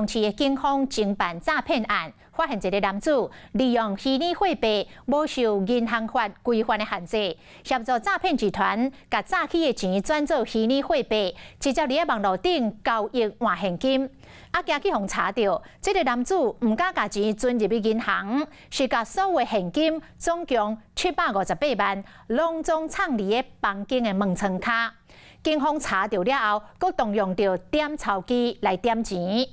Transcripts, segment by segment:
中市的警方侦办诈骗案，发现一个男子利用虚拟货币无受银行法规范的限制，协助诈骗集团把诈去的钱转做虚拟货币，直接伫网络顶交易换现金。今去互查到，这个男子唔敢把钱存入去银行，是把所有现金总共758万，拢总藏伫个房间的门窗卡。警方查到了后，佫动用到点钞机来点钱。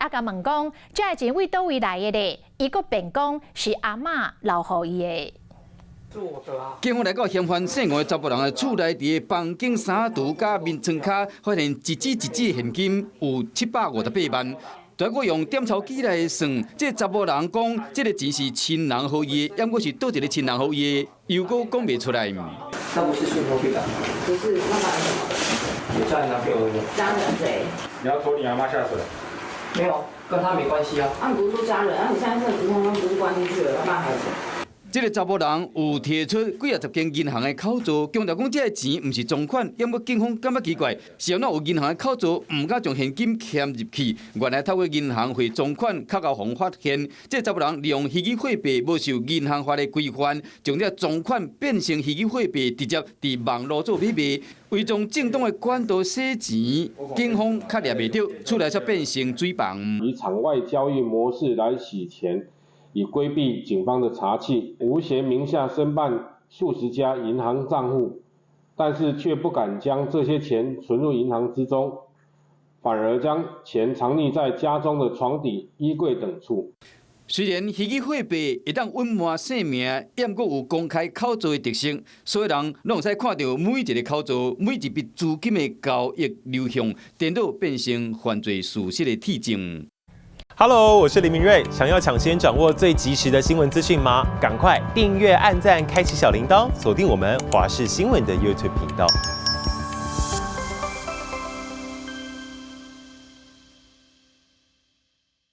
甲问讲，这个钱为倒位来的咧？伊佫辩讲是阿嬷留互伊的。警方来到嫌犯姓吴的查甫人的厝内，伫个房间衫橱甲面窗卡发现一纸现金有758万。再过用点钞机来算，这查甫人讲，这个钱是亲人互伊的，抑过是倒一个亲人互伊的，又佫讲袂出来。那不是顺丰汇的？不是，那买什么？家人拿给我的。家人谁？你要拖你阿妈下水？没有，跟他没关系啊。你不是说家人？你现在这银行不是关进去了，要办孩子？这个查甫人有提出几啊十间银行的口座，强调讲这个钱唔是赃款，因为警方感觉奇怪，是安怎有银行的口座唔敢将现金嵌入去？原来透过银行汇赃款，较后方发现，这个查甫人利用虚拟货币无受银行法的规范，将这赃款变成虚拟货币，直接伫网络做买卖，为将正当的管道洗钱，警方确抓袂到，厝内却变成水房。以场外交易模式来洗钱。以规避警方的查缉，吴贤名下申办数十家银行账户，但是却不敢将这些钱存入银行之中，反而将钱藏匿在家中的床底、衣柜等处。虽然虚拟货币会当隐瞒姓名，也过有公开口座的特性，所有人拢会使看到每一个口座、每一笔资金的交易流向，颠倒变成犯罪事实的体证。Hello， 我是林明瑞。想要抢先掌握最及时的新闻资讯吗？赶快订阅、按赞、开启小铃铛，锁定我们华视新闻的 YouTube 频道。